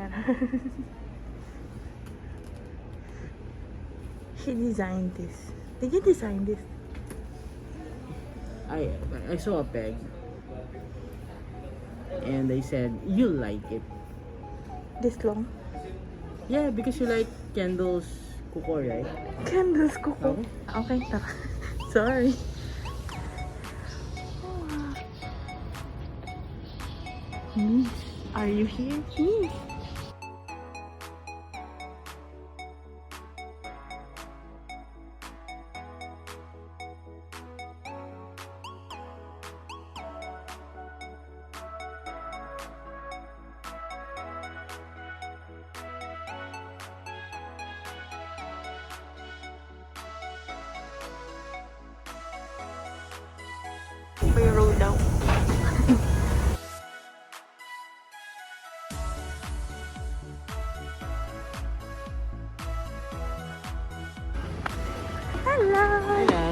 yan. He designed this. Did you design this? I saw a peg. And I said, you like it. This long? Yeah, because you like candles, kuko, right? Candles kuko. Okay, tara. Sorry. Miss, are you here? Miss. May roll daw. Hello! Hello.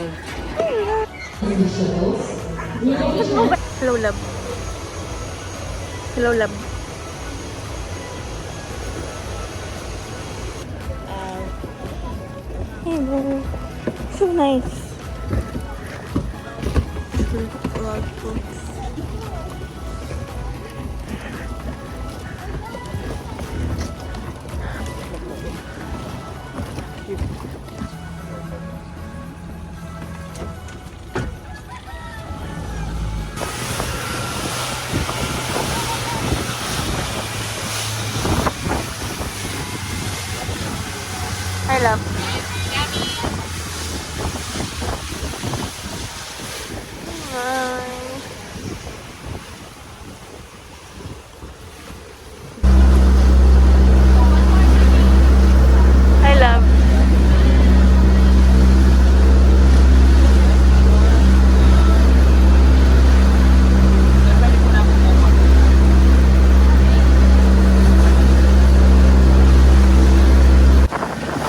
Hello, love. Hello, love. Hello. So nice. I love. Hi. I love.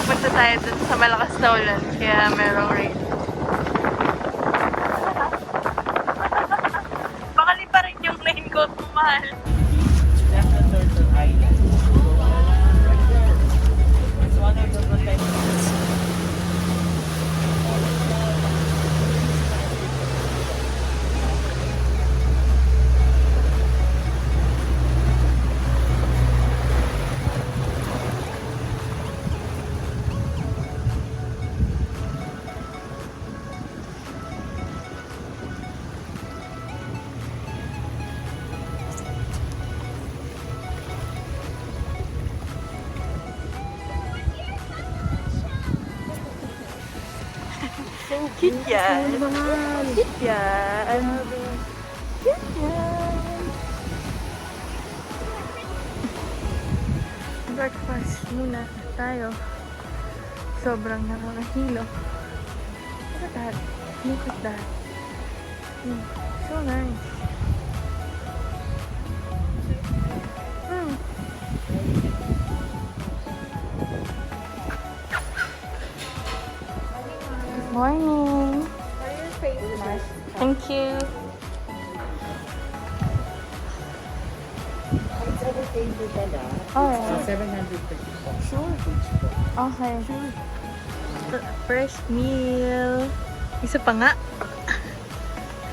Punta tayo dun sa malakas na ulan, kaya merong rain. Bakali pa rin yung raincoat mo, mahal. That's the Turtle Island. It's one of the protected. Cute yan. Cute yan. Cute yan. Breakfast muna tayo. Sobrang nakakahilo. Look at that. Look at that. So nice. Good morning. What are your favorite masks? Thank you. It's everything to Dada. Alright. 750. Sure. Okay. Fresh meal. Isa pa nga.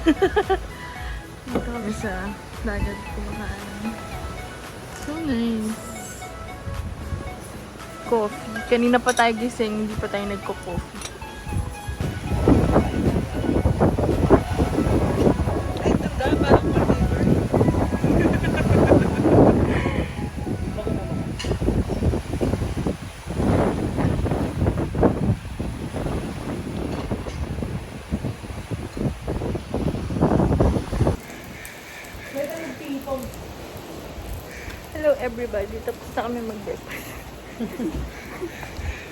Dito kami sa dagat kumakain. So nice. Coffee. Kanina pa tayo gising, hindi pa tayo nagko-coffee. Hello everybody, tapos na kami mag-breakfast.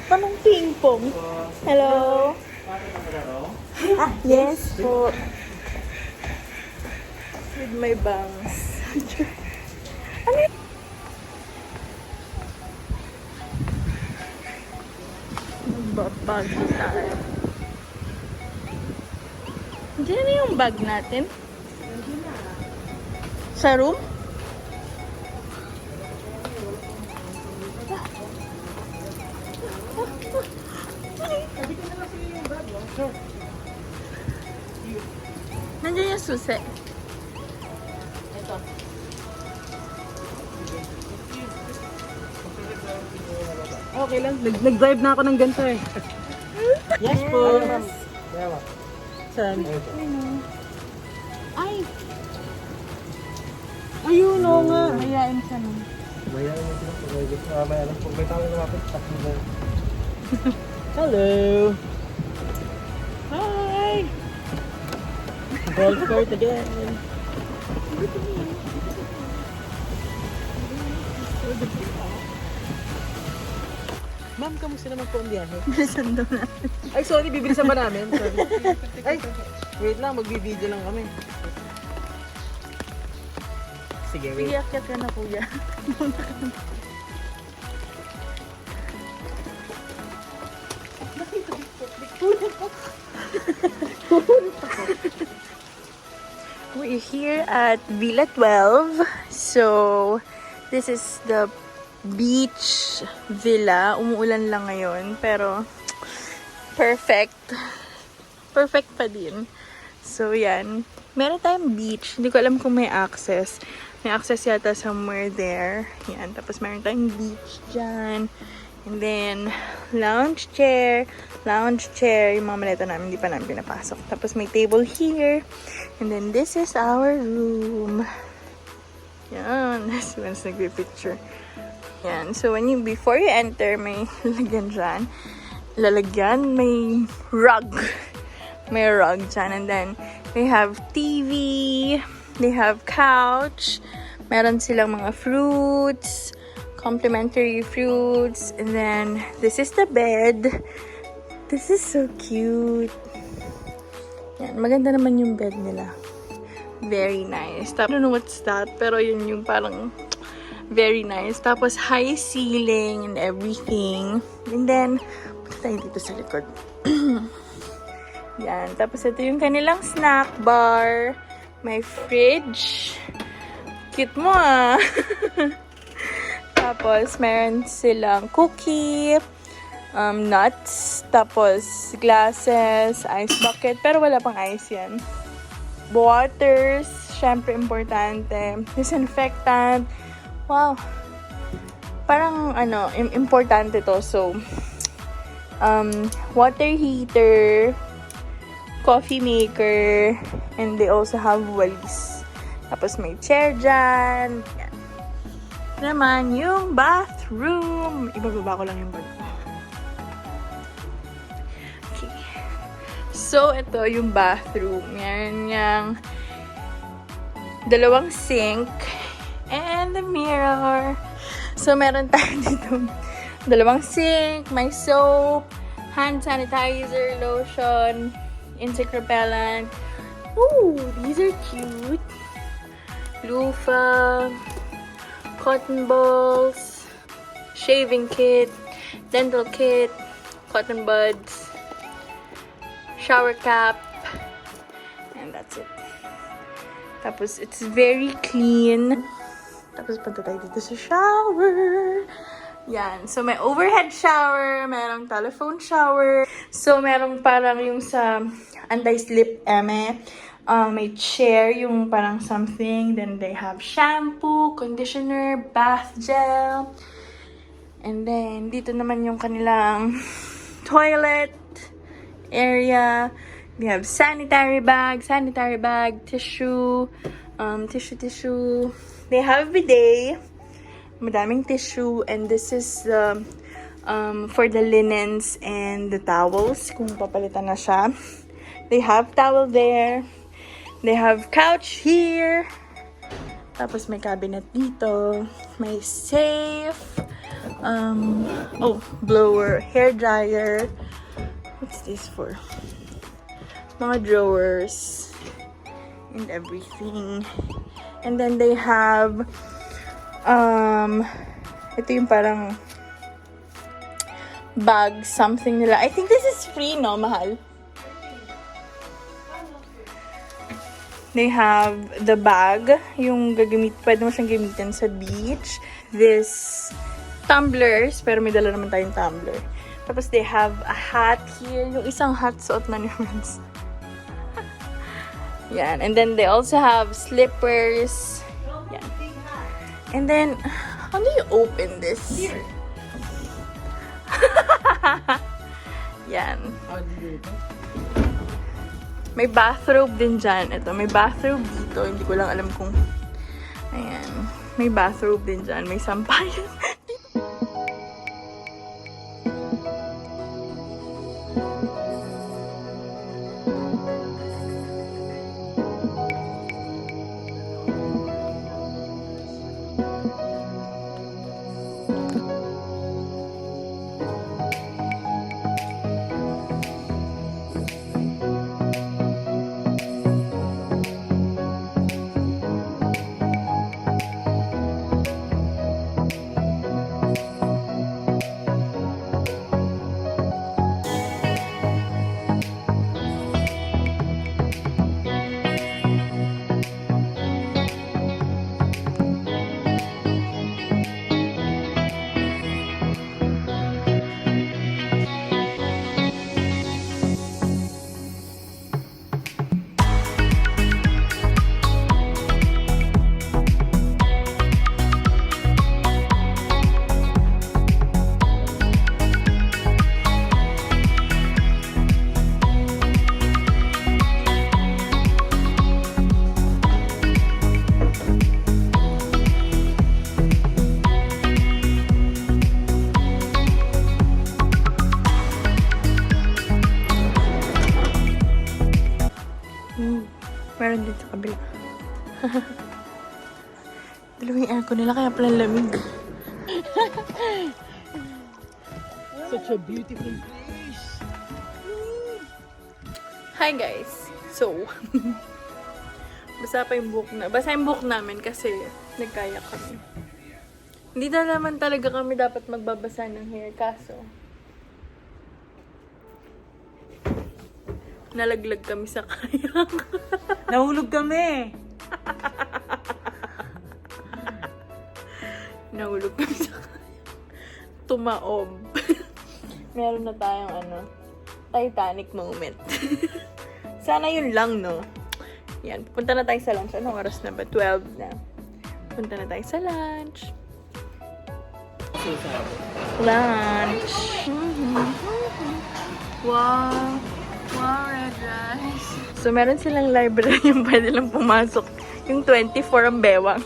Panong ping-pong? Hello? Ah, yes po. With my bangs. Ano yun? Magbabag tayo. Diyan na yung bag natin? Sa room? Nandiyan yung susi. Ito. Okay lang. Nag-drive na ako ng ganito eh. Yes po. Saan? Ay! Ayun, oo nga. Mayain siya nun. Mayayain mo sila. Mayayain po. May tawag na mapit. Takbo mo. Hello! Hi! Golf court again. Ma'am, kamusta naman po ang biyahe? Bilisan daw natin. Ay, sorry, bibilisan ba namin? Sorry. Ay, wait lang, magbibideo lang kami. Sige, wait. Sige, akyat ka na kuya. We're here at Villa 12. So, this is the beach villa. Umuulan lang ngayon, pero perfect. Perfect pa din. So, yan. Meron tayong beach. Hindi ko alam kung may access. May access yata somewhere there. Yan. Tapos meron tayong beach dyan. And then, lounge chair. Lounge chair. Yung mga maleta namin, hindi pa namin pinapasok. Tapos may table here. And then, this is our room. Yan. This one's nagpipicture. Yan. So, before you enter, may lalagyan dyan. Lalagyan. May rug. May rug dyan. And then, they have TV. They have couch. Meron silang mga fruits. Complimentary fruits. And then, this is the bed. This is so cute. Yan. Maganda naman yung bed nila. Very nice. I don't know what's that. Pero yun yung parang very nice. Tapos, high ceiling and everything. And then, punta tayo dito sa likod. Yan. Tapos, ito yung kanilang snack bar. May fridge. Cute mo ah. Tapos, meron silang cookie, nuts, tapos glasses, ice bucket. Pero wala pang ice yan. Waters, syempre importante. Disinfectant. Wow. Parang, importante to. So, water heater, coffee maker, and they also have walis. Tapos may chair dyan. Yan. Naman yung bathroom. Ibababa ko lang yung bag. Okay. So, ito yung bathroom. Yan yung dalawang sink and the mirror. So, meron tayo dito dalawang sink, may soap, hand sanitizer, lotion, insect repellent. Ooh, these are cute. Loofah, cotton balls, shaving kit, dental kit, cotton buds, shower cap, and that's it. Tapos, it's very clean. Tapos, punta tayo dito sa shower. Yan. So, may overhead shower, merong telephone shower. So, merong parang yung sa anti-slip eme. May chair, yung parang something. Then, they have shampoo, conditioner, bath gel. And then, dito naman yung kanilang toilet area. They have sanitary bag, tissue, tissue. They have bidet. Madaming tissue. And this is for the linens and the towels. Kung papalitan na siya. They have towel there. They have couch here. Tapos may cabinet dito. May safe. Blower, hair dryer. What's this for? Mga drawers and everything. And then they have ito yung parang bag something nila. I think this is free, no? Mahal. They have the bag, yung pwede mo siyang gamitin sa beach. This tumblers, pero may dala naman tayong tumbler. Tapos they have a hat here. Yung isang hat suot na ni Renz. Yan. And then they also have slippers. Yan. And then, how do you open this? Here. Yan. May bathrobe din dyan. Ito, may bathrobe dito. Hindi ko lang alam kung... Ayan. May bathrobe din dyan. May sampayan. Meron din sa kabila. Dalawang aircon nila kaya pala lamig. Such a beautiful place. Hi guys! So, basa yung book namin kasi nagkaya kami. Hindi na naman talaga kami dapat magbabasa ng hair kaso nalaglag kami sa kayak. Nahulog kami. Nahulog kami sa kayak. Tumaob. Meron na tayong Titanic moment. Sana yun lang, no? Yan, punta na tayo sa lunch. Anong oras na ba? 12 na. Punta na tayo sa lunch. Lunch. Wow. Wow, red rice. So, meron silang library yung pwede lang pumasok. Yung 24 ang bewang.